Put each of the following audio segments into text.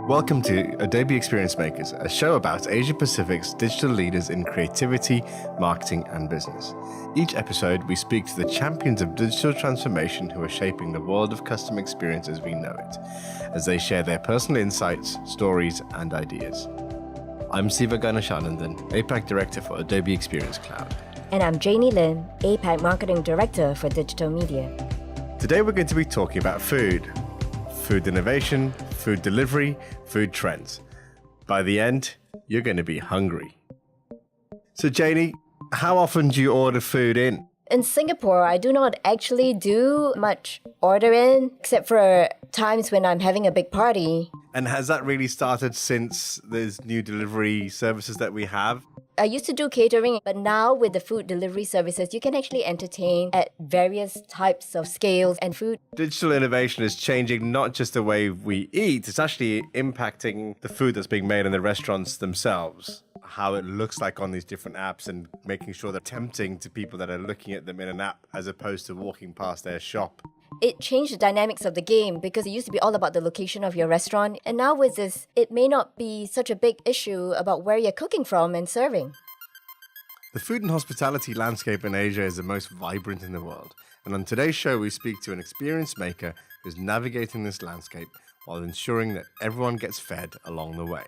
Welcome to Adobe Experience Makers, a show about Asia Pacific's digital leaders in creativity, marketing, and business. Each episode, we speak to the champions of digital transformation who are shaping the world of customer experience as we know it, as they share their personal insights, stories, and ideas. I'm Siva Ganashanandan, APAC Director for Adobe Experience Cloud. And I'm Janie Lin, APAC Marketing Director for Digital Media. Today we're going to be talking about food innovation, food delivery, food trends. By the end, you're going to be hungry. So Janie, how often do you order food in? In Singapore, I do not actually do much order in, except for times when I'm having a big party. And has that really started since there's new delivery services that we have? I used to do catering, but now with the food delivery services, you can actually entertain at various types of scales and food. Digital innovation is changing not just the way we eat, it's actually impacting the food that's being made in the restaurants themselves. How it looks like on these different apps and making sure they're tempting to people that are looking at them in an app as opposed to walking past their shop. It changed the dynamics of the game because it used to be all about the location of your restaurant. And now with this, it may not be such a big issue about where you're cooking from and serving. The food and hospitality landscape in Asia is the most vibrant in the world. And on today's show, we speak to an experience maker who's navigating this landscape while ensuring that everyone gets fed along the way.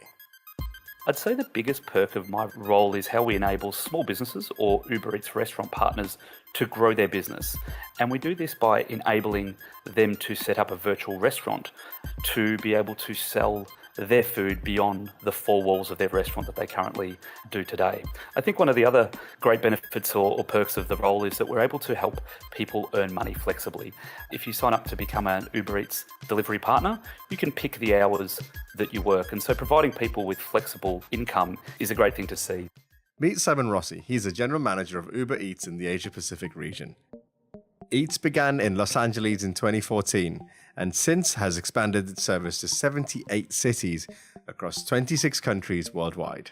I'd say the biggest perk of my role is how we enable small businesses or UberEATS restaurant partners to grow their business. And we do this by enabling them to set up a virtual restaurant to be able to sell their food beyond the four walls of their restaurant that they currently do today. I think one of the other great benefits or perks of the role is that we're able to help people earn money flexibly. If you sign up to become an UberEATS delivery partner, you can pick the hours that you work. And so providing people with flexible income is a great thing to see. Meet Simon Rossi. He's the General Manager of UberEATS in the Asia Pacific region. Eats began in Los Angeles in 2014 and since has expanded its service to 78 cities across 26 countries worldwide.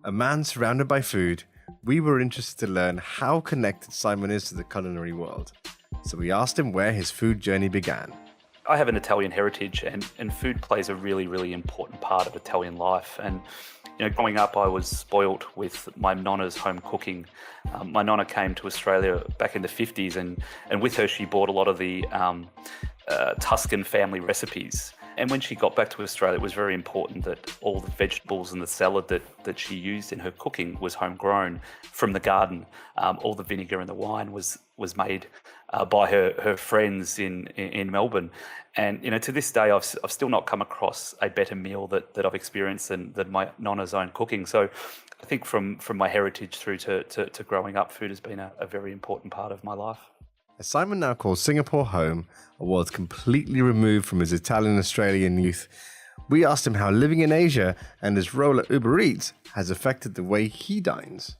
A man surrounded by food, we were interested to learn how connected Simon is to the culinary world. So we asked him where his food journey began. I have an Italian heritage and food plays a really, really important part of Italian life. And growing up, I was spoilt with my nonna's home cooking. My nonna came to Australia back in the 50s and with her she brought a lot of the Tuscan family recipes. And when she got back to Australia, it was very important that all the vegetables and the salad that she used in her cooking was homegrown from the garden. All the vinegar and the wine was made by her friends in Melbourne. And to this day, I've still not come across a better meal that I've experienced than my nonna's own cooking. So I think from my heritage through to growing up, food has been a very important part of my life. As Simon now calls Singapore home, a world completely removed from his Italian-Australian youth, we asked him how living in Asia and his role at UberEATS has affected the way he dines.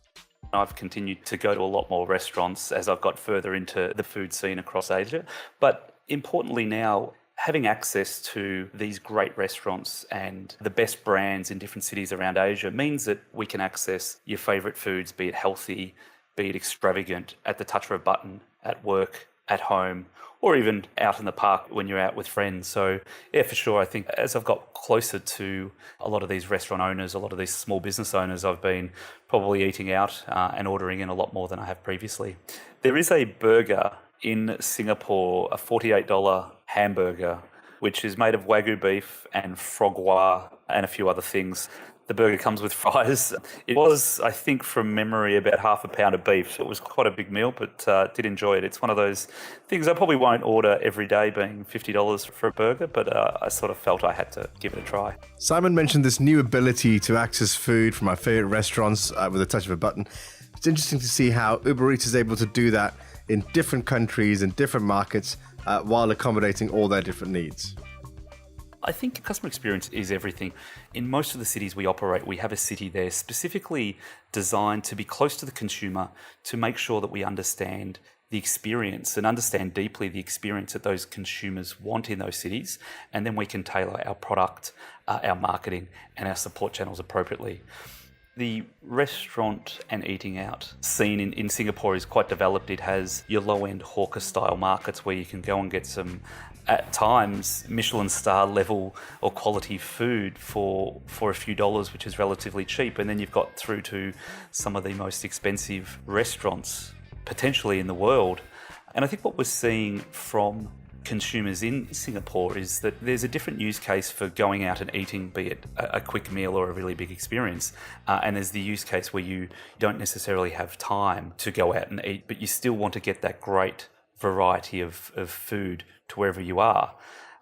I've continued to go to a lot more restaurants as I've got further into the food scene across Asia. But importantly now, having access to these great restaurants and the best brands in different cities around Asia means that we can access your favourite foods, be it healthy, be it extravagant, at the touch of a button, at work, at home, or even out in the park when you're out with friends. So yeah, for sure, I think as I've got closer to a lot of these restaurant owners, a lot of these small business owners, I've been probably eating out and ordering in a lot more than I have previously. There is a burger in Singapore, a $48 hamburger, which is made of Wagyu beef and frog gua and a few other things. The burger comes with fries. It was, I think, from memory, about half a pound of beef. So it was quite a big meal, but did enjoy it. It's one of those things I probably won't order every day, being $50 for a burger, but I sort of felt I had to give it a try. Simon mentioned this new ability to access food from our favorite restaurants with a touch of a button. It's interesting to see how UberEATS is able to do that in different countries and different markets while accommodating all their different needs. I think customer experience is everything. In most of the cities we operate, we have a city there specifically designed to be close to the consumer, to make sure that we understand the experience and understand deeply the experience that those consumers want in those cities. And then we can tailor our product, our marketing and our support channels appropriately. The restaurant and eating out scene in Singapore is quite developed. It has your low-end hawker-style markets where you can go and get some, at times, Michelin star level or quality food for a few dollars, which is relatively cheap. And then you've got through to some of the most expensive restaurants potentially in the world. And I think what we're seeing from consumers in Singapore is that there's a different use case for going out and eating, be it a quick meal or a really big experience. And there's the use case where you don't necessarily have time to go out and eat, but you still want to get that great variety of food to wherever you are.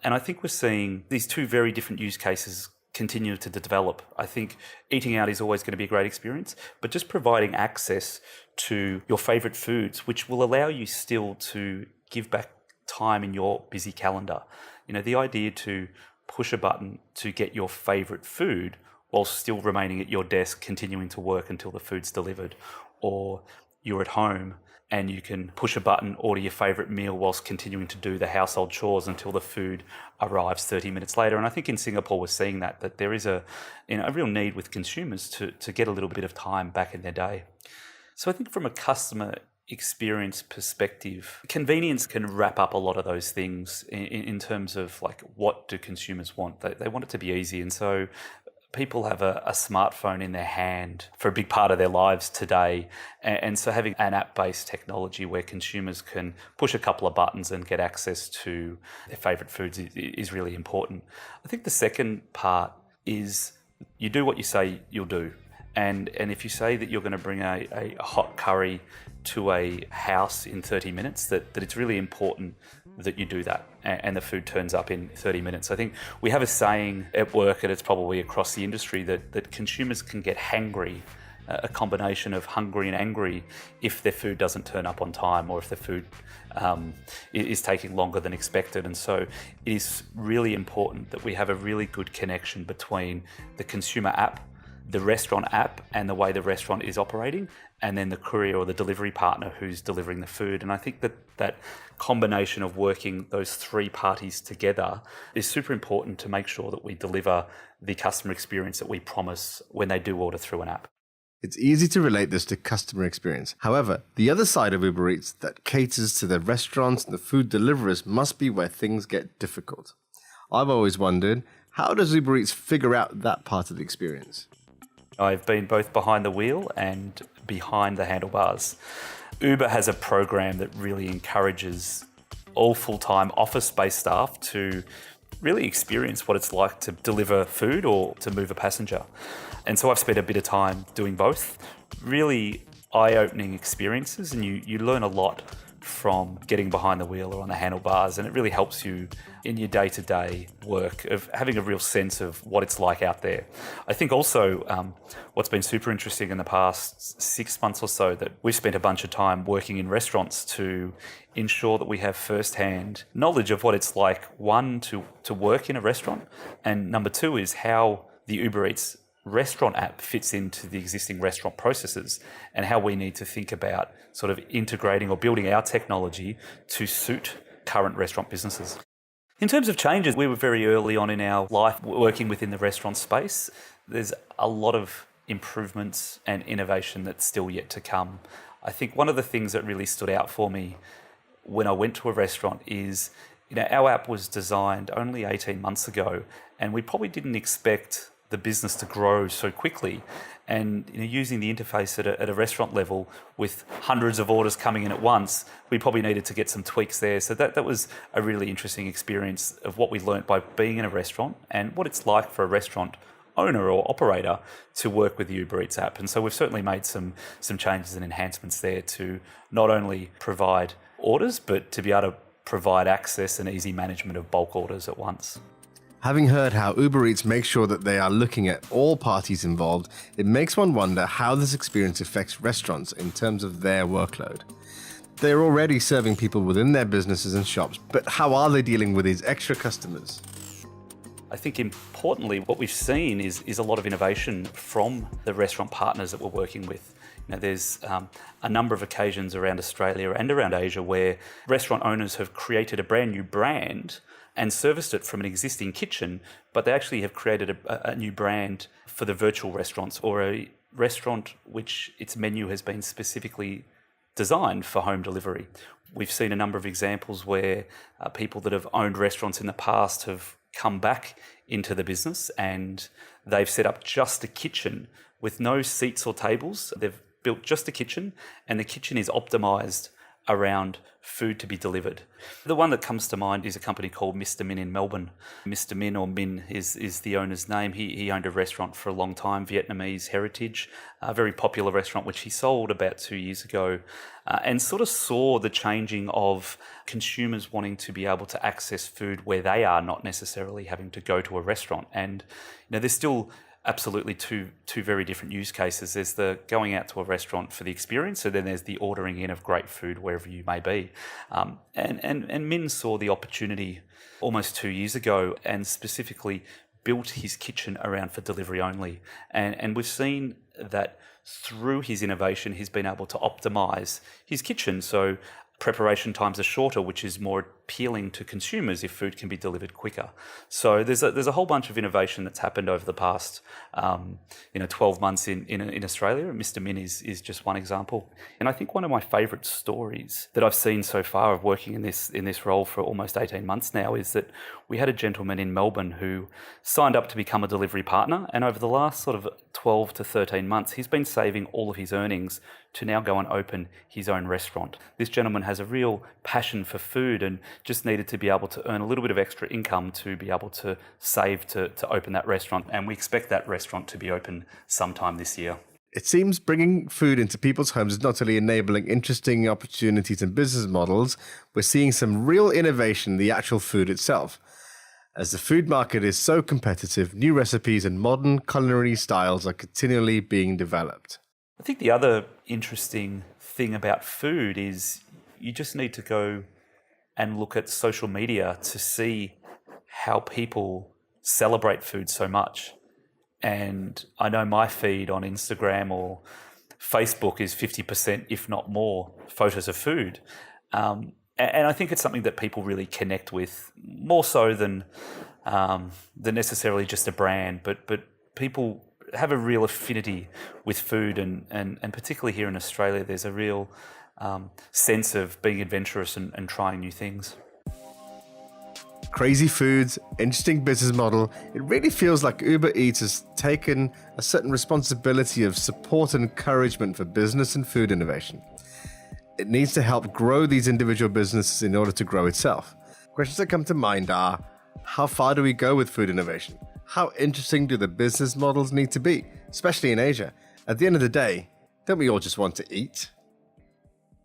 And I think we're seeing these two very different use cases continue to develop. I think eating out is always going to be a great experience, but just providing access to your favourite foods, which will allow you still to give back time in your busy calendar. The idea to push a button to get your favourite food while still remaining at your desk, continuing to work until the food's delivered, or you're at home and you can push a button, order your favourite meal whilst continuing to do the household chores until the food arrives 30 minutes later. And I think in Singapore we're seeing that there is a real need with consumers to get a little bit of time back in their day. So I think from a customer experience perspective, convenience can wrap up a lot of those things in terms of like, what do consumers want? They want it to be easy. And so people have a smartphone in their hand for a big part of their lives today. And so having an app-based technology where consumers can push a couple of buttons and get access to their favourite foods is really important. I think the second part is you do what you say you'll do. And if you say that you're going to bring a hot curry to a house in 30 minutes, that it's really important that you do that and the food turns up in 30 minutes. I think we have a saying at work, and it's probably across the industry, that consumers can get hangry, a combination of hungry and angry, if their food doesn't turn up on time or if the food is taking longer than expected. And so it is really important that we have a really good connection between the consumer app, the restaurant app, and the way the restaurant is operating, and then the courier or the delivery partner who's delivering the food. And I think that combination of working those three parties together is super important to make sure that we deliver the customer experience that we promise when they do order through an app. It's easy to relate this to customer experience. However, the other side of Uber Eats that caters to the restaurants and the food deliverers must be where things get difficult. I've always wondered, how does Uber Eats figure out that part of the experience? I've been both behind the wheel and behind the handlebars. Uber has a program that really encourages all full-time office-based staff to really experience what it's like to deliver food or to move a passenger. And so I've spent a bit of time doing both. Really eye-opening experiences, and you learn a lot from getting behind the wheel or on the handlebars, and it really helps you in your day-to-day work of having a real sense of what it's like out there. I think also what's been super interesting in the past 6 months or so, that we've spent a bunch of time working in restaurants to ensure that we have first-hand knowledge of what it's like, one, to work in a restaurant, and number two is how the Uber Eats restaurant app fits into the existing restaurant processes, and how we need to think about sort of integrating or building our technology to suit current restaurant businesses. In terms of changes, we were very early on in our life working within the restaurant space. There's a lot of improvements and innovation that's still yet to come. I think one of the things that really stood out for me when I went to a restaurant is, our app was designed only 18 months ago, and we probably didn't expect the business to grow so quickly. And using the interface at a restaurant level with hundreds of orders coming in at once, we probably needed to get some tweaks there. So that was a really interesting experience of what we learnt by being in a restaurant and what it's like for a restaurant owner or operator to work with the Uber Eats app. And so we've certainly made some changes and enhancements there to not only provide orders, but to be able to provide access and easy management of bulk orders at once. Having heard how Uber Eats makes sure that they are looking at all parties involved, it makes one wonder how this experience affects restaurants in terms of their workload. They're already serving people within their businesses and shops, but how are they dealing with these extra customers? I think importantly, what we've seen is a lot of innovation from the restaurant partners that we're working with. There's a number of occasions around Australia and around Asia where restaurant owners have created a brand new brand and serviced it from an existing kitchen, but they actually have created a new brand for the virtual restaurants or restaurant which its menu has been specifically designed for home delivery. We've seen a number of examples where people that have owned restaurants in the past have come back into the business and they've set up just a kitchen with no seats or tables. They've built just a kitchen, and the kitchen is optimized around food to be delivered. The one that comes to mind is a company called Mr. Min in Melbourne. Mr. Min, or Min is the owner's name. He owned a restaurant for a long time, Vietnamese heritage, a very popular restaurant which he sold about 2 years ago, and sort of saw the changing of consumers wanting to be able to access food where they are, not necessarily having to go to a restaurant. And there's still absolutely two very different use cases. There's the going out to a restaurant for the experience, and then there's the ordering in of great food wherever you may be. And Min saw the opportunity almost 2 years ago and specifically built his kitchen around for delivery only. And we've seen that through his innovation, he's been able to optimize his kitchen. So preparation times are shorter, which is more appealing to consumers if food can be delivered quicker. So there's a whole bunch of innovation that's happened over the past 12 months in Australia. Mr. Min is just one example. And I think one of my favourite stories that I've seen so far of working in this role for almost 18 months now is that we had a gentleman in Melbourne who signed up to become a delivery partner, and over the last sort of 12 to 13 months, he's been saving all of his earnings to now go and open his own restaurant. This gentleman has a real passion for food and just needed to be able to earn a little bit of extra income to be able to save to open that restaurant. And we expect that restaurant to be open sometime this year. It seems bringing food into people's homes is not only enabling interesting opportunities and business models, we're seeing some real innovation in the actual food itself. As the food market is so competitive, new recipes and modern culinary styles are continually being developed. I think the other interesting thing about food is you just need to go and look at social media to see how people celebrate food so much. And I know my feed on Instagram or Facebook is 50%, if not more, photos of food. And I think it's something that people really connect with, more so than necessarily just a brand, but people have a real affinity with food, and particularly here in Australia, there's a real sense of being adventurous and trying new things. Crazy foods, interesting business model. It really feels like UberEATS has taken a certain responsibility of support and encouragement for business and food innovation. It needs to help grow these individual businesses in order to grow itself. Questions that come to mind are, how far do we go with food innovation? How interesting do the business models need to be, especially in Asia? At the end of the day, don't we all just want to eat?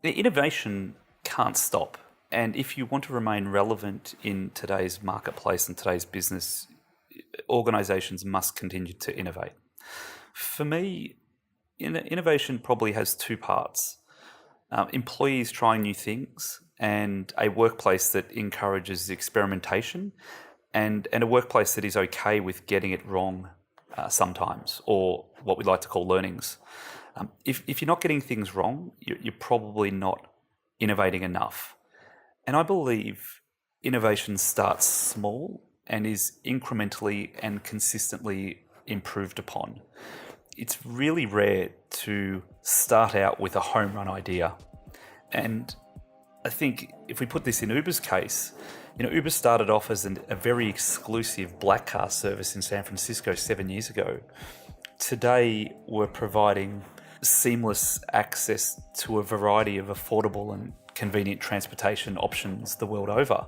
The innovation can't stop. And if you want to remain relevant in today's marketplace and today's business, organisations must continue to innovate. For me, innovation probably has two parts. Employees trying new things, and a workplace that encourages experimentation, and a workplace that is okay with getting it wrong sometimes, or what we like to call learnings. If you're not getting things wrong, you're probably not innovating enough. And I believe innovation starts small and is incrementally and consistently improved upon. It's really rare to start out with a home run idea. And I think if we put this in Uber's case, Uber started off as a very exclusive black car service in San Francisco 7 years ago. Today, we're providing seamless access to a variety of affordable and convenient transportation options the world over.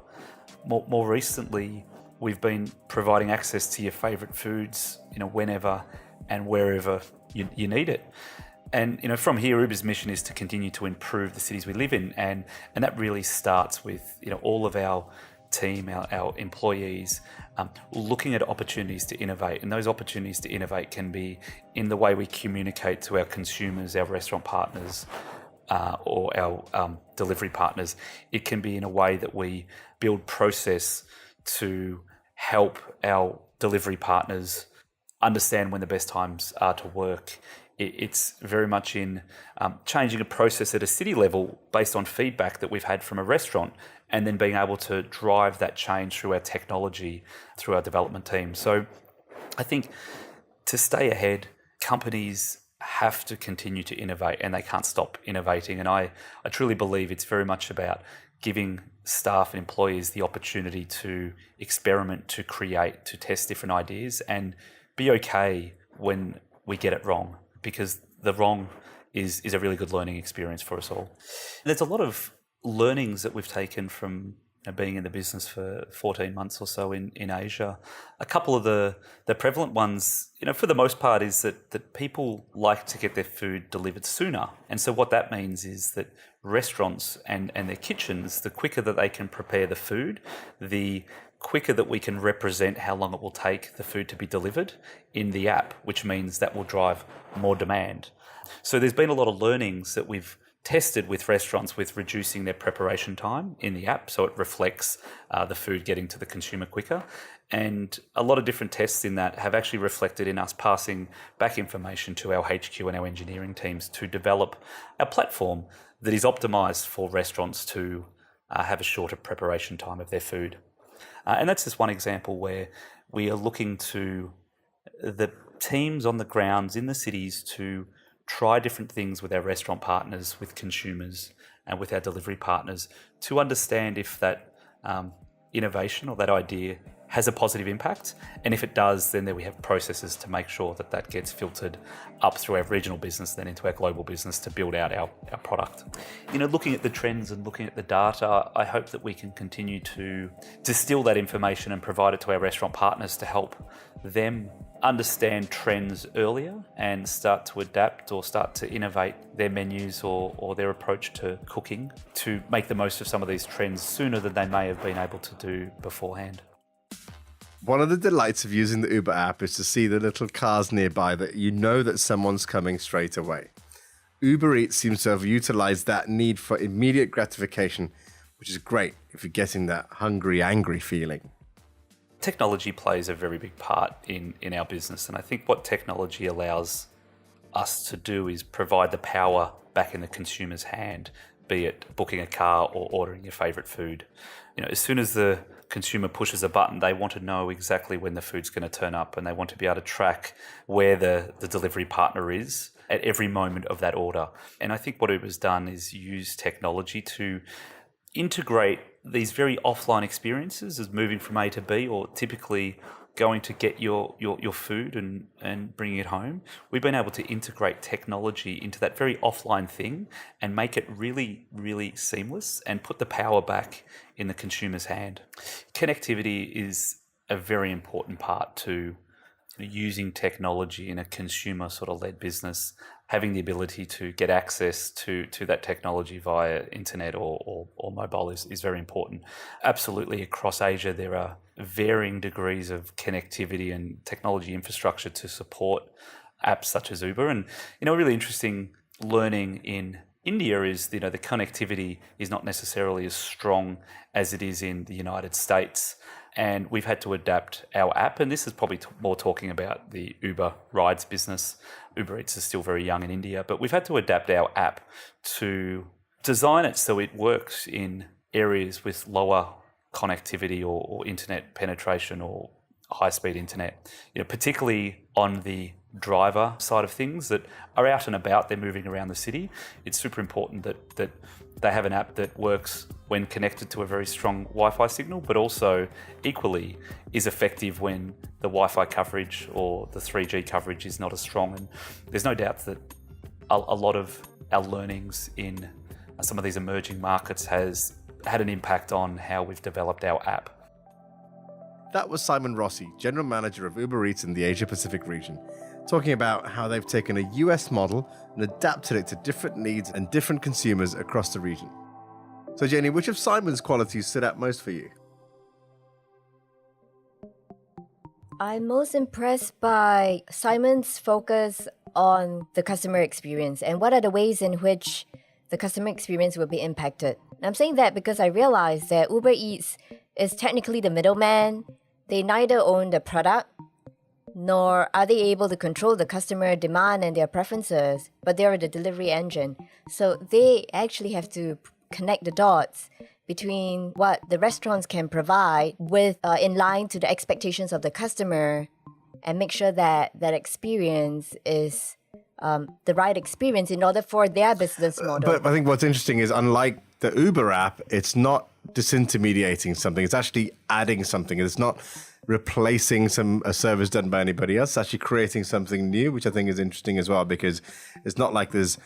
More recently, we've been providing access to your favourite foods, whenever and wherever you need it. And from here, Uber's mission is to continue to improve the cities we live in, and that really starts with all of our team, our employees, looking at opportunities to innovate. And those opportunities to innovate can be in the way we communicate to our consumers, our restaurant partners, or our delivery partners. It can be in a way that we build process to help our delivery partners understand when the best times are to work. It's very much in changing a process at a city level based on feedback that we've had from a restaurant, and then being able to drive that change through our technology, through our development team. So I think to stay ahead, companies have to continue to innovate and they can't stop innovating. And I truly believe it's very much about giving staff and employees the opportunity to experiment, to create, to test different ideas and be okay when we get it wrong, because the wrong is a really good learning experience for us all. There's a lot of learnings that we've taken from being in the business for 14 months or so in Asia. A couple of the prevalent ones, for the most part, is that people like to get their food delivered sooner. And so what that means is that restaurants and their kitchens, the quicker that they can prepare the food, the quicker that we can represent how long it will take the food to be delivered in the app, which means that will drive more demand. So there's been a lot of learnings that we've tested with restaurants with reducing their preparation time in the app, so it reflects the food getting to the consumer quicker. And a lot of different tests in that have actually reflected in us passing back information to our HQ and our engineering teams to develop a platform that is optimized for restaurants to have a shorter preparation time of their food. And that's just one example where we are looking to the teams on the grounds in the cities to try different things with our restaurant partners, with consumers, and with our delivery partners to understand if that innovation or that idea has a positive impact. And if it does, then there we have processes to make sure that that gets filtered up through our regional business, then into our global business to build out our product. Looking at the trends and looking at the data, I hope that we can continue to distill that information and provide it to our restaurant partners to help them understand trends earlier and start to adapt or start to innovate their menus or their approach to cooking to make the most of some of these trends sooner than they may have been able to do beforehand. One of the delights of using the Uber app is to see the little cars nearby that you know that someone's coming straight away. UberEATS seems to have utilized that need for immediate gratification, which is great if you're getting that hungry, angry feeling. Technology plays a very big part in our business, and I think what technology allows us to do is provide the power back in the consumer's hand, be it booking a car or ordering your favorite food. As soon as the consumer pushes a button, they want to know exactly when the food's going to turn up, and they want to be able to track where the delivery partner is at every moment of that order. And I think what Uber's done is use technology to integrate these very offline experiences as moving from A to B, or typically going to get your food and bringing it home. We've been able to integrate technology into that very offline thing and make it really, really seamless and put the power back in the consumer's hand. Connectivity is a very important part to using technology in a consumer sort of led business. Having the ability to get access to that technology via internet or mobile is very important. Absolutely, across Asia, there are varying degrees of connectivity and technology infrastructure to support apps such as Uber. And, a really interesting learning in India is, the connectivity is not necessarily as strong as it is in the United States. And we've had to adapt our app, and this is probably more talking about the Uber rides business. UberEATS is still very young in India, but we've had to adapt our app to design it so it works in areas with lower connectivity or internet penetration or high-speed internet. Particularly on the driver side of things that are out and about, they're moving around the city. It's super important that they have an app that works when connected to a very strong Wi-Fi signal, but also equally is effective when the Wi-Fi coverage or the 3G coverage is not as strong. And there's no doubt that a lot of our learnings in some of these emerging markets has had an impact on how we've developed our app. That was Simon Rossi, General Manager of UberEATS in the Asia Pacific region, talking about how they've taken a US model and adapted it to different needs and different consumers across the region. So Jenny, which of Simon's qualities stood out most for you? I'm most impressed by Simon's focus on the customer experience and what are the ways in which the customer experience will be impacted. And I'm saying that because I realize that UberEATS is technically the middleman. They neither own the product, nor are they able to control the customer demand and their preferences, but they are the delivery engine. So they actually have to connect the dots between what the restaurants can provide with in line to the expectations of the customer and make sure that that experience is the right experience in order for their business model. But I think what's interesting is, unlike the Uber app, it's not disintermediating something. It's actually adding something. It's not replacing a service done by anybody else. It's actually creating something new, which I think is interesting as well, because it's not like there's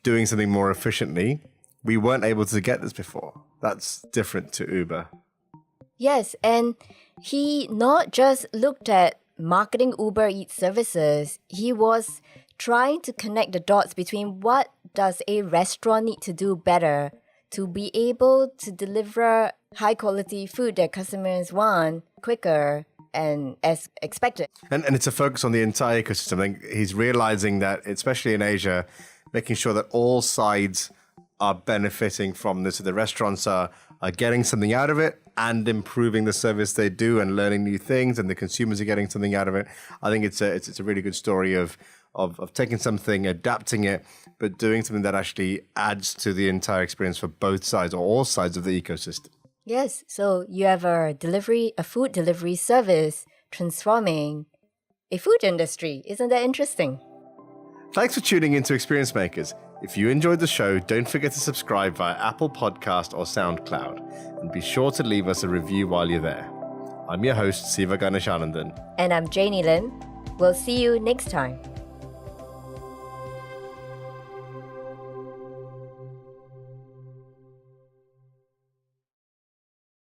doing something more efficiently. We weren't able to get this before. That's different to Uber. Yes, and he not just looked at marketing Uber Eats services, he was trying to connect the dots between what does a restaurant need to do better to be able to deliver high quality food that customers want quicker and as expected. And it's a focus on the entire ecosystem. I think he's realizing that, especially in Asia, making sure that all sides are benefiting from this. So the restaurants are getting something out of it and improving the service they do and learning new things, and the consumers are getting something out of it. I think it's a really good story of taking something, adapting it, but doing something that actually adds to the entire experience for both sides or all sides of the ecosystem. Yes, so you have a food delivery service transforming a food industry. Isn't that interesting? Thanks for tuning into Experience Makers. If you enjoyed the show, don't forget to subscribe via Apple Podcast or SoundCloud, and be sure to leave us a review while you're there. I'm your host, Siva Ganeshanandan. And I'm Janie Lim. We'll see you next time.